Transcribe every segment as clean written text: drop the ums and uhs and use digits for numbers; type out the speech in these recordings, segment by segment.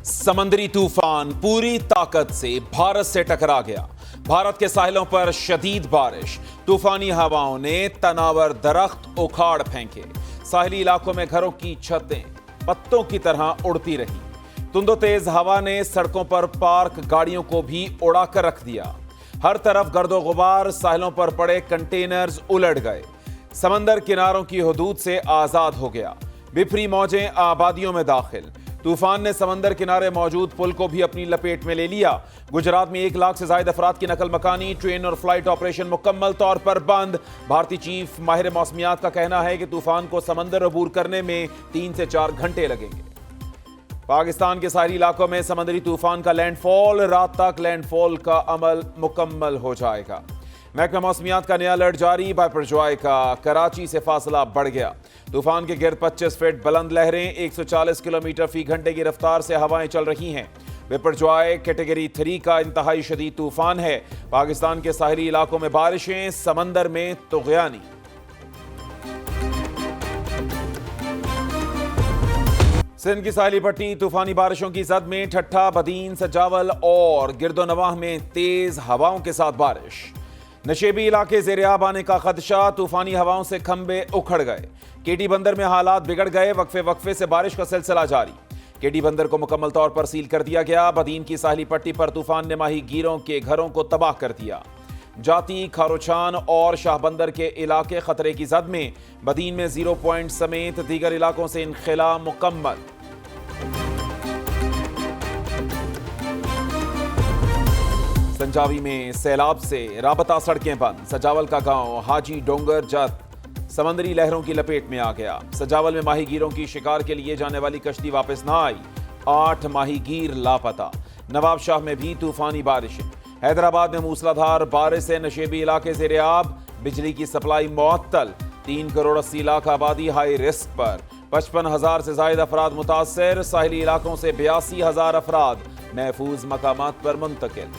समंदरी तूफान पूरी ताकत से भारत से टकरा गया। भारत के साहिलों पर शदीद बारिश, तूफानी हवाओं ने तनावर दरख्त उखाड़ फेंके। साहिली इलाकों में घरों की छतें पत्तों की तरह उड़ती रही। तुंदो तेज हवा ने सड़कों पर पार्क गाड़ियों को भी उड़ाकर रख दिया। हर तरफ गर्दो गुबार, साहिलों पर पड़े कंटेनर्स उलट गए। समंदर किनारों की हदूद से आजाद हो गया। बिफरी मौजें आबादियों में दाखिल। तूफान ने समंदर किनारे मौजूद पुल को भी अपनी लपेट में ले लिया। गुजरात में 1 लाख से ज्यादा अफराद की नकल मकानी, ट्रेन और फ्लाइट ऑपरेशन मुकम्मल तौर पर बंद। भारतीय चीफ माहिर मौसमियात का कहना है कि तूफान को समंदर अबूर करने में 3 से 4 घंटे लगेंगे। पाकिस्तान के साहिली इलाकों में समंदरी तूफान का लैंडफॉल, रात तक लैंडफॉल का अमल मुकम्मल हो जाएगा। महकमा मौसमियात का नया अलर्ट जारी। बाइपरजॉय का कराची से फासला बढ़ गया। तूफान के गिर्द 25 फीट बुलंद लहरें, 140 किलोमीटर फी घंटे की रफ्तार से हवाएं चल रही हैं। बिपरजॉय कैटेगरी 3 का इंतहाई शदीद तूफान है। पाकिस्तान के साहिली इलाकों में बारिशें, समंदर में तुग़यानी। सिंध की साहिली पट्टी तूफानी बारिशों की जद में, ठट्ठा, बदीन, सजावल और गिरदोनवाह में तेज हवाओं के साथ बारिश। नशेबी इलाके ज़ेर-ए-आब आने का खदशा, तूफानी हवाओं से खंबे उखड़ गए। केटी बंदर में हालात बिगड़ गए। वक्फे वक्फे से बारिश का सिलसिला जारी। केटी बंदर को मुकम्मल तौर पर सील कर दिया गया। बदीन की साहिली पट्टी पर तूफान ने माही गिरों के घरों को तबाह कर दिया। जाती, खारोचान और शाहबंदर के इलाके खतरे की जद में। बदीन में 0 पॉइंट समेत दीगर इलाकों से इनखिला मुकम्मल। संजावी में सैलाब से राबता सड़कें बंद। सजावल का गांव हाजी डोंगर जत समंदरी लहरों की लपेट में आ गया। सजावल में माहीगीरों की शिकार के लिए जाने वाली कश्ती वापस न आई। 8 माहीगीर लापता। नवाब शाह में भी तूफानी बारिशें। हैदराबाद में मूसलाधार बारिश से नशेबी इलाके ज़ेर-ए-आब, बिजली की सप्लाई मुअत्तल। 3 करोड़ 80 लाख आबादी हाई रिस्क पर। 55,000 से ज्यादा अफराद मुतासर। साहिली इलाकों से 82,000 अफराद महफूज मकामात पर मुंतकिल।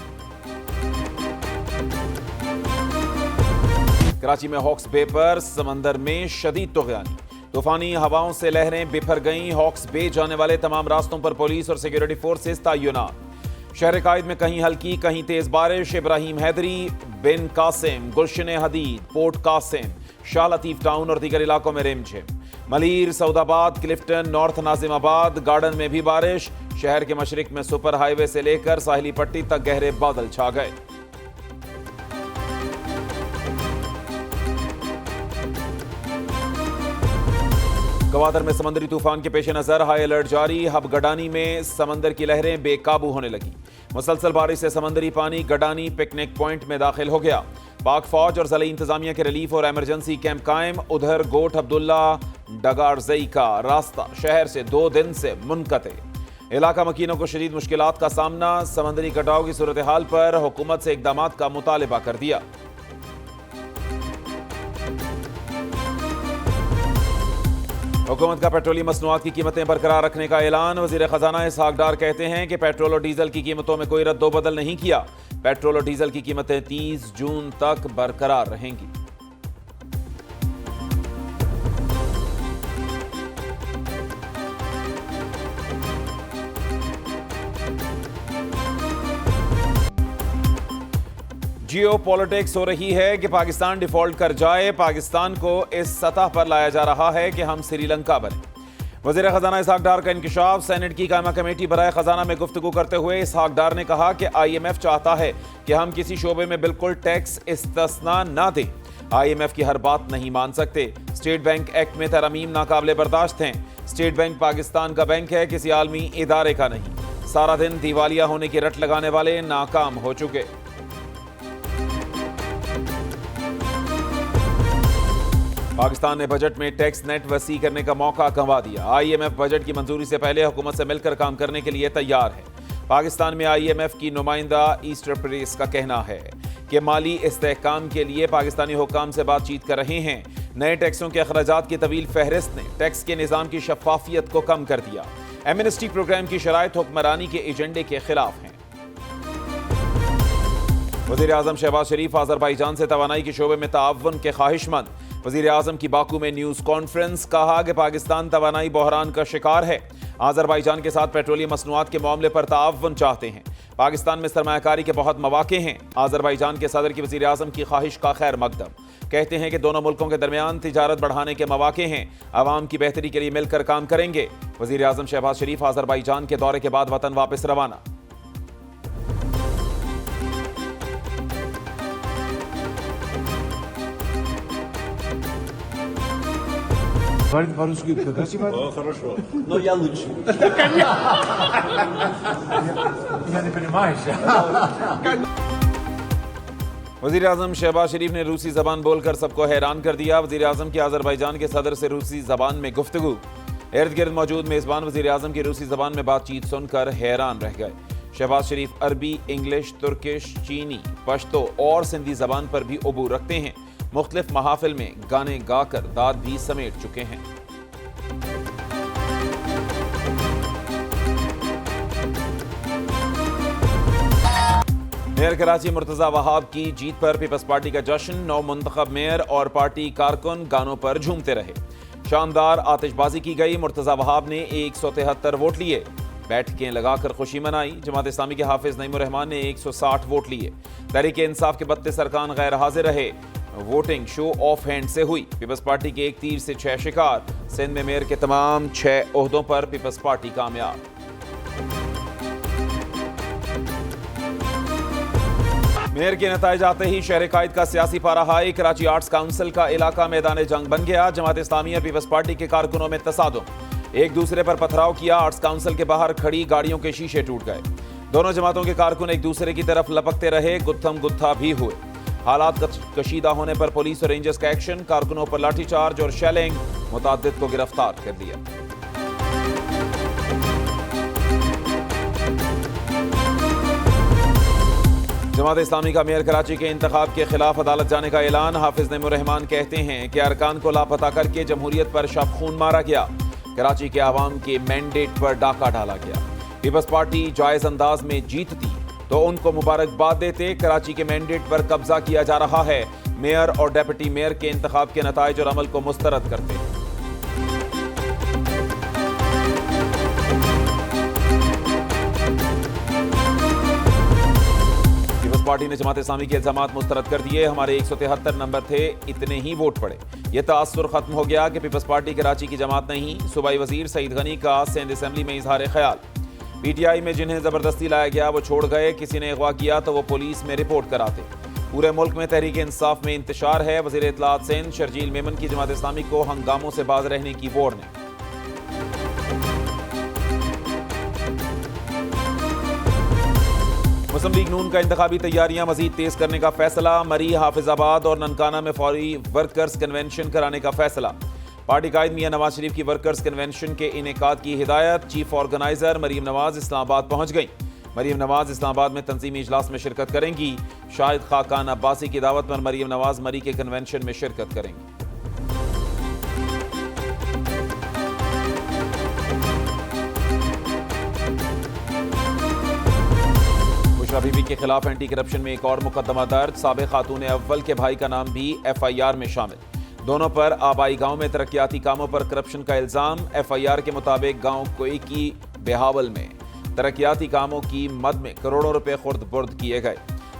कराची में हॉक्स बे पर समंदर में शदीद तुग़यानी। तूफानी हवाओं से लहरें बिफर गईं। हॉक्स बे जाने वाले तमाम रास्तों पर पुलिस और सिक्योरिटी फोर्सेस तैनात। शहर कायद में कहीं हल्की कहीं तेज बारिश। इब्राहिम हैदरी, बिन कासिम, गुलशन हदीद, पोर्ट कासिम, शाह लतीफ टाउन और दीगर इलाकों में रिमझिम। मलीर, सऊदाबाद, क्लिफ्टन, नॉर्थ नाजिमाबाद गार्डन में भी बारिश। शहर के मशरिक में सुपर हाईवे से लेकर साहिली पट्टी तक गहरे बादल छा गए। गवादर में समंदरी तूफान के पेश नजर हाई अलर्ट जारी। हब गडानी में समंदर की लहरें बेकाबू होने लगी। मुसलसल बारिश से समंदरी पानी गडानी पिकनिक पॉइंट में दाखिल हो गया। पाक फौज और ज़िला इंतजामिया के रिलीफ और एमरजेंसी कैंप कायम। उधर गोट अब्दुल्ला डगारजई का रास्ता शहर से 2 दिन से मुनक़ते। इलाका मकीनों को शदीद मुश्किलात का सामना। समंदरी कटाव की सूरत हाल पर हुकूमत से इक़दामात का मुतालिबा कर दिया। हुकूमत का पेट्रोलियम मसनूआत की कीमतें बरकरार रखने का ऐलान। वज़ीर ख़जाना इसहाक डार कहते हैं कि पेट्रोल और डीजल की कीमतों में कोई रद्दोबदल नहीं किया। पेट्रोल और डीजल की कीमतें 30 जून तक बरकरार रहेंगी। जियो पॉलिटिक्स हो रही है कि पाकिस्तान डिफॉल्ट कर जाए। पाकिस्तान को इस सतह पर लाया जा रहा है कि हम श्रीलंका बने। वज़ीर ख़जाना इसहाक डार का इंकशाफ। सेनेट की कायमा कमेटी बराए ख़जाना में गुफ्तगू करते हुए इसहाक डार ने कहा कि IMF चाहता है कि हम किसी शोबे में बिल्कुल टैक्स इस्तिस्ना ना दें। IMF की हर बात नहीं मान सकते। स्टेट बैंक एक्ट में तरमीम नाकाबिले बर्दाश्त हैं। स्टेट बैंक पाकिस्तान का बैंक है, किसी आलमी इदारे का नहीं। सारा दिन दिवालिया होने की रट लगाने वाले नाकाम हो चुके। पाकिस्तान ने बजट में टैक्स नेट वसी करने का मौका गंवा दिया। IMF बजट की मंजूरी से पहले हुकूमत से मिलकर काम करने के लिए तैयार है। पाकिस्तान में IMF की नुमाइंदा ईस्टर प्रेस का कहना है कि माली इस्तेहकाम के लिए पाकिस्तानी हुक्काम से बातचीत कर रहे हैं। नए टैक्सों के अखराजात की तवील फहरिस्त ने टैक्स के निज़ाम की शफाफियत को कम कर दिया। एमनेस्टी प्रोग्राम की शराइत हुक्मरानी के एजेंडे के खिलाफ हैं। वज़ीर आज़म शहबाज शरीफ अज़रबैजान से तवानाई के शोबे में ताअव्वुन के ख्वाहिशमंद। वज़ीर आज़म की बाकू में न्यूज़ कॉन्फ्रेंस। कहा कि पाकिस्तान तवानाई बहरान का शिकार है। आज़रबाईजान के साथ पेट्रोलियम मसनूआत के मामले पर ताअवुन चाहते हैं। पाकिस्तान में सरमायाकारी के बहुत मौके हैं। आज़रबाईजान के सदर की वज़ीर आज़म की ख्वाहिश का खैर मकदम। कहते हैं कि दोनों मुल्कों के दरमियान तिजारत बढ़ाने के मौके हैं। अवाम की बेहतरी के लिए मिलकर काम करेंगे। वज़ीर आज़म शहबाज शरीफ आज़रबाईजान के दौरे के बाद वतन वापस रवाना। По-русски красиво? Хорошо. Но я лучше. Я не понимаю. वज़ीर आज़म शहबाज शरीफ ने रूसी ज़बान बोलकर सबको हैरान कर दिया। वज़ीर आज़म की आज़रबाईजान के सदर से रूसी ज़बान में गुफ्तगू। इर्द गिर्द मौजूद मेज़बान वज़ीर आज़म की रूसी ज़बान में बातचीत सुनकर हैरान रह गए। शहबाज शरीफ अरबी, इंग्लिश, तुर्किश, चीनी, पश्तो और सिंधी ज़बान पर भी अबूर रखते हैं। मुख्तलिफ महाफिल में गाने गाकर दाद भी समेट चुके हैं। मेयर कराची मुर्तज़ा वहाब की जीत पर पीपल्स पार्टी का जश्न। 9 मुंतखब मेयर और पार्टी कारकुन गानों पर झूमते रहे। शानदार आतिशबाजी की गई। मुर्तज़ा वहाब ने 173 वोट लिए। बैठकें लगाकर खुशी मनाई। जमात इस्लामी के हाफिज नईमुर रहमान ने 160 वोट लिए। तहरीक इंसाफ के 32 अरकान गैर हाजिर रहे। वोटिंग शो ऑफ हैंड से हुई। पीपल्स पार्टी के एक तीर से 6 शिकार। सिंध में मेयर के तमाम 6 ओहदों पर पीपल्स पार्टी कामयाब। मेयर के नताइज आते ही शहर कायद का सियासी पारा हाई। कराची आर्ट्स काउंसिल का इलाका मैदान जंग बन गया। जमात इस्लामी और पीपल्स पार्टी के कारकुनों में तसादुम। एक दूसरे पर पथराव किया। आर्ट्स काउंसिल के बाहर खड़ी गाड़ियों के शीशे टूट गए। दोनों जमातों के कारकुन एक दूसरे की तरफ लपकते रहे। गुत्थम गुत्था भी हुए। हालात कशीदा होने पर पुलिस और रेंजर्स का एक्शन। कारकुनों पर लाठीचार्ज और शेलिंग। मुतअद्दिद को गिरफ्तार कर लिया। जमात इस्लामी का मेयर कराची के इंतखाब के खिलाफ अदालत जाने का ऐलान। हाफिज नईमुर रहमान कहते हैं कि अरकान को लापता करके जमहूरियत पर शब खून मारा गया। कराची के आवाम के मैंडेट पर डाका डाला गया। पीपल्स पार्टी जायज अंदाज में जीतती तो उनको मुबारकबाद देते। कराची के मैंडेट पर कब्जा किया जा रहा है। मेयर और डेप्यूटी मेयर के इंतखाब के नताइज और अमल को मुस्तरद करते हैं। पीपल्स पार्टी ने जमात इस्लामी के इल्जामात मुस्तरद कर दिए। हमारे 173 नंबर थे, इतने ही वोट पड़े। यह तासुर खत्म हो गया कि पीपल्स पार्टी कराची की जमात नहीं। सूबाई वजीर सईद गनी का सिंध असेंबली में इजहार ख्याल। पीटीआई में जिन्हें जबरदस्ती लाया गया वो छोड़ गए। किसी ने अगवा किया तो वो पुलिस में रिपोर्ट कराते। पूरे मुल्क में तहरीक इंसाफ में इंतशार है। वजीर इत्तलात सिंध शर्जील मेमन की जमात इस्लामी को हंगामों से बाज रहने की वार्निंग। मुस्लिम लीग नून का इंतखाबी तैयारियां मजीद तेज करने का फैसला। मरी, हाफिजाबाद और ननकाना में फौरी वर्कर्स कन्वेंशन कराने का फैसला। पार्टी कायद मियां नवाज शरीफ की वर्कर्स कन्वेंशन के इनेकाद की हिदायत। चीफ ऑर्गेनाइजर मरीम नवाज इस्लामाबाद पहुंच गई। मरीम नवाज इस्लामाबाद में तंजीमी इजलास में शिरकत करेंगी। शाहिद खाकान अब्बासी की दावत पर मरीम नवाज मरी के कन्वेंशन में शिरकत करेंगी। बुशरा बीबी के खिलाफ एंटी करप्शन में एक और मुकदमा दर्ज। साबिक खातून अव्वल के भाई का नाम भी FIR में शामिल। दोनों पर आबाई गांव में तरक्याती कामों पर करप्शन का इल्जाम। FIR के मुताबिक गांव कोई की बेहावल में तरक्याती कामों की मद में करोड़ों रुपए खुर्द बुर्द किए गए।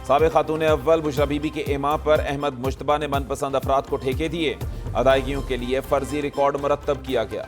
साबिक खातून अव्वल बुशरा बीबी के इमा पर अहमद मुश्तबा ने मनपसंद अफराद को ठेके दिए। अदायगियों के लिए फर्जी रिकॉर्ड मुरतब किया गया।